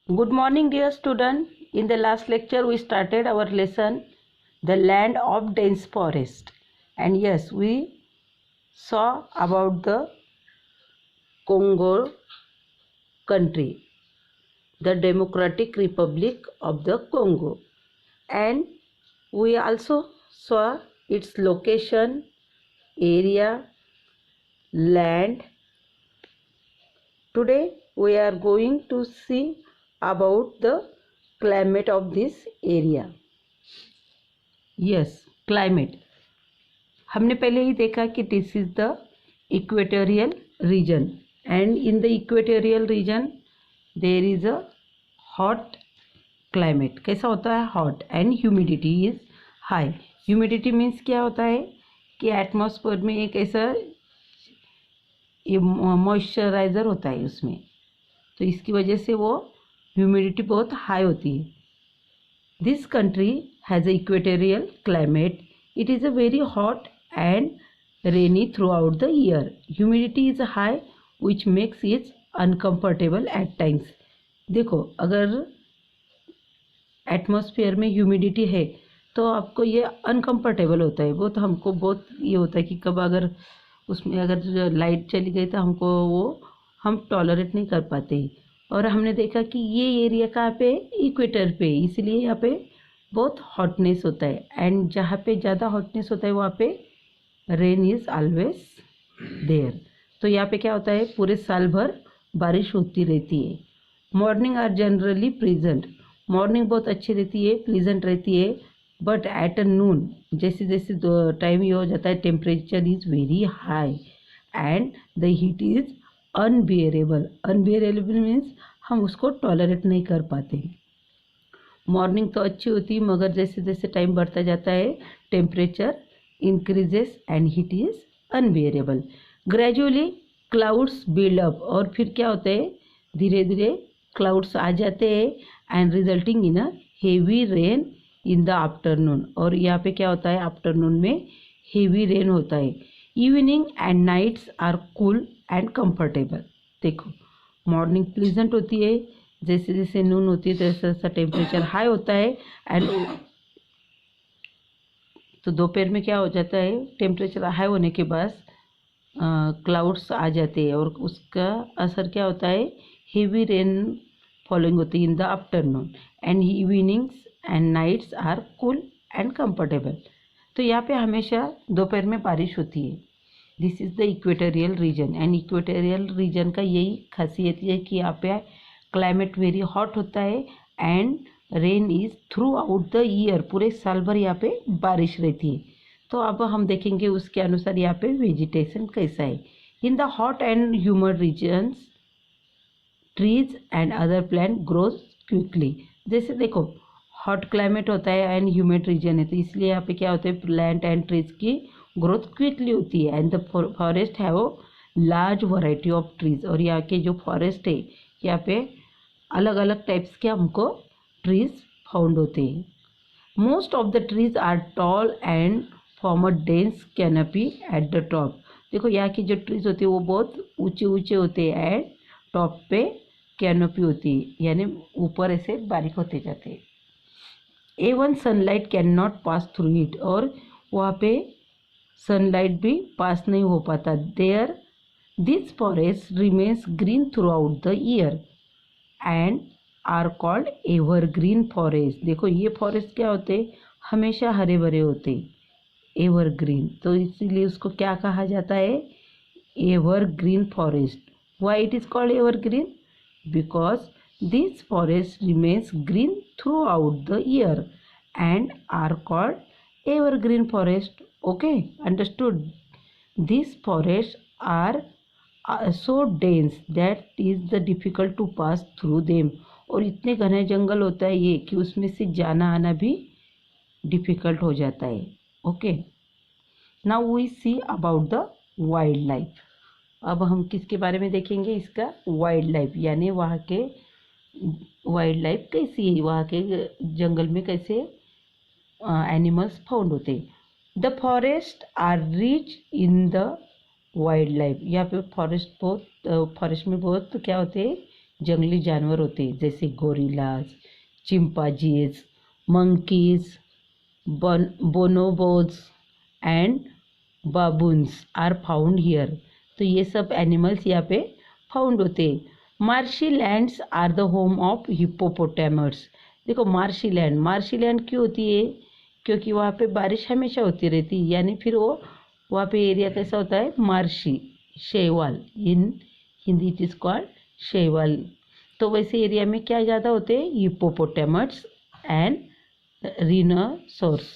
Good morning, dear student. In the last lecture, we started our lesson, The Land of Dense Forest. And yes, we saw about the Congo country, the Democratic Republic of the Congo. And we also saw its location, area, land. Today, we are going to see about the climate of this area. Yes, climate. हमने पहले ही देखा कि this is the equatorial region and in the equatorial region there is a hot climate. कैसा होता है? Hot. And humidity is high. Humidity means क्या होता है कि एटमॉस्फेयर में एक ऐसा मॉइस्चराइजर होता है उसमें, तो इसकी वजह से वो ह्यूमिडिटी बहुत हाई होती है. This country has a equatorial climate. It is a very hot and rainy throughout the year. Humidity is high which makes it uncomfortable at times. देखो, अगर एटमॉस्फेयर में ह्यूमिडिटी है तो आपको ये अनकम्फर्टेबल होता है. वो तो हमको बहुत ये होता है कि कब अगर उसमें अगर लाइट चली गई तो हमको वो हम टॉलरेट नहीं कर पाते. और हमने देखा कि ये एरिया कहाँ पे? इक्वेटर पे. इसलिए यहाँ पे बहुत हॉटनेस होता है. एंड जहाँ पे ज़्यादा हॉटनेस होता है वहाँ पे रेन इज़ ऑलवेज देयर. तो यहाँ पे क्या होता है? पूरे साल भर बारिश होती रहती है. Morning are generally pleasant. Morning बहुत अच्छी रहती है, प्लीजेंट रहती है. बट एट नून जैसे जैसे टाइम ये हो जाता है, temperature is very high and the heat is unbearable. Unbearable means हम उसको टॉलरेट नहीं कर पाते. मॉर्निंग तो अच्छी होती है मगर जैसे जैसे टाइम बढ़ता जाता है temperature increases and heat is unbearable. Gradually clouds build up. और फिर क्या होता है? धीरे धीरे क्लाउड्स आ जाते हैं and resulting in a heavy rain in the afternoon. और यहाँ पे क्या होता है? आफ्टरनून में हेवी रेन होता है. Evening and nights are cool and comfortable. देखो, मॉर्निंग प्लीजेंट होती है, जैसे जैसे नून होती है तैसे जैसा टेम्परेचर हाई होता है. एंड तो दोपहर में क्या हो जाता है? टेम्परेचर हाई होने के बाद क्लाउड्स आ जाते हैं और उसका असर क्या होता है? हेवी रेन फॉलोइंग होती है in the afternoon and evenings and nights are cool and comfortable. तो यहाँ पे हमेशा दोपहर में बारिश होती है. This is the equatorial region. And equatorial region का यही खासियत है कि यहाँ पे क्लाइमेट वेरी हॉट होता है and rain is through out the year. पूरे साल भर यहाँ पे बारिश रहती है. तो अब हम देखेंगे उसके अनुसार यहाँ पे वेजिटेशन कैसा है. In the hot and humid regions trees and other plant grows quickly. जैसे देखो, हॉट क्लाइमेट होता है एंड ह्यूमिड रीजन है, तो इसलिए यहाँ पे क्या होता है? प्लांट एंड ट्रीज की ग्रोथ क्विकली होती है. And the forest have large variety of trees. और यहाँ के जो फॉरेस्ट है यहाँ पे अलग अलग टाइप्स के हमको ट्रीज फाउंड होते हैं. Most of the trees are tall and form a dense canopy at the top. देखो, यहाँ की जो ट्रीज होती है वो बहुत ऊंचे ऊंचे होते हैं एंड टॉप पे कैनोपी होती है, यानी ऊपर ऐसे बारीक होते जाते हैं. Even sunlight can not pass through it. और वहाँ पे सनलाइट भी पास नहीं हो पाता. There this forest remains green throughout the year and are called evergreen forest. देखो, ये फॉरेस्ट क्या होते? हमेशा हरे भरे होते, एवरग्रीन. तो इसीलिए उसको क्या कहा जाता है? Evergreen forest. Why it is called evergreen? Because this forest remains green throughout the year and are called evergreen forest. Okay, understood. This forest are so dense that is the difficult to pass through them. और इतने घने जंगल होता है ये कि उसमें से जाना आना भी डिफ़िकल्ट हो जाता है. Okay, now we see about the wild life. अब हम किसके बारे में देखेंगे? इसका वाइल्ड लाइफ, यानी वहाँ के वाइल्ड लाइफ कैसी है, वहाँ के जंगल में कैसे एनिमल्स फाउंड होते हैं. The forest are rich in the wild life. यहाँ पे फॉरेस्ट में बहुत क्या होते हैं? जंगली जानवर होते हैं, जैसे gorillas, chimpanzees, monkeys, bonobos and baboons are found here. तो ये सब एनिमल्स यहाँ पे फाउंड होते हैं. Marshy lands are the home of hippopotamus. देखो मार्शी लैंड क्यों होती है? क्योंकि वहाँ पे बारिश हमेशा होती रहती है, यानी फिर वो वहाँ पे एरिया कैसा होता है? मार्शी, शैवाल. In Hindi it is called शैवाल. तो वैसे एरिया में क्या ज़्यादा होते हैं? Hippopotamus and rhinoceros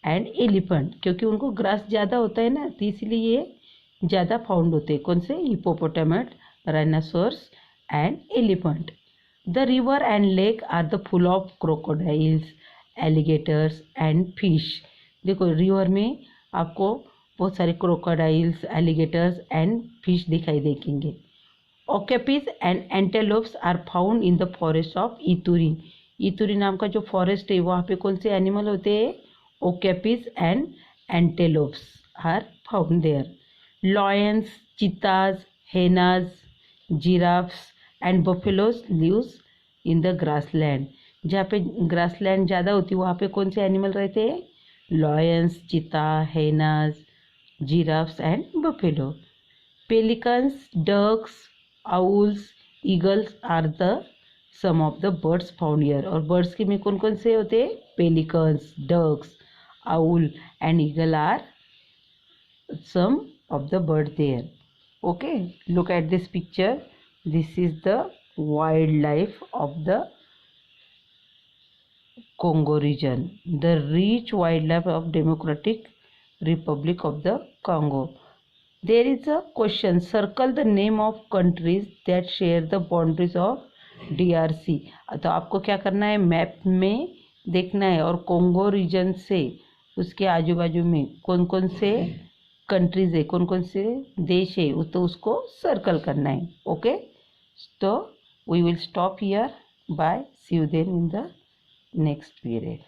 and elephant. क्योंकि उनको ग्रास ज़्यादा होता है ना, तो इसलिए ये ज़्यादा फाउंड होते हैं. कौन से? Hippopotamus, rhinoceros and elephant. The river and lake are the full of crocodiles, alligators and fish. देखो रिवर में आपको बहुत सारे क्रोकोडाइल्स, एलिगेटर्स एंड फिश दिखाई देंगे. Okapis and antelopes are found in the forest of Ituri. Ituri नाम का जो फॉरेस्ट है वहाँ पे कौन से एनिमल होते हैं? Okapis and antelopes are found there. Lions, cheetahs, hyenas, giraffes and buffaloes lives in the grassland. जहाँ पे ग्रासलैंड ज़्यादा होती है वहाँ पे कौन से एनिमल रहते हैं? Lions, cheetah, hyenas, giraffes and buffalo. Pelicans, ducks, owls, eagles are the some of the birds found here. और बर्ड्स के में कौन कौन से होते हैं? Pelicans, ducks, owl and eagle are some of the bird there. Okay, look at this picture. This is the wildlife of the Congo region, the rich wildlife of Democratic Republic of the Congo. There is a question. Circle the name of countries that share the boundaries of DRC. तो आपको क्या करना है? Map में देखना है और Congo reason से उसके आजू बाजू में कौन कौन से कंट्रीज है, कौन कौन से देश है, तो उसको सर्कल करना है. ओके, तो we will stop here. Bye, see you then in the next period.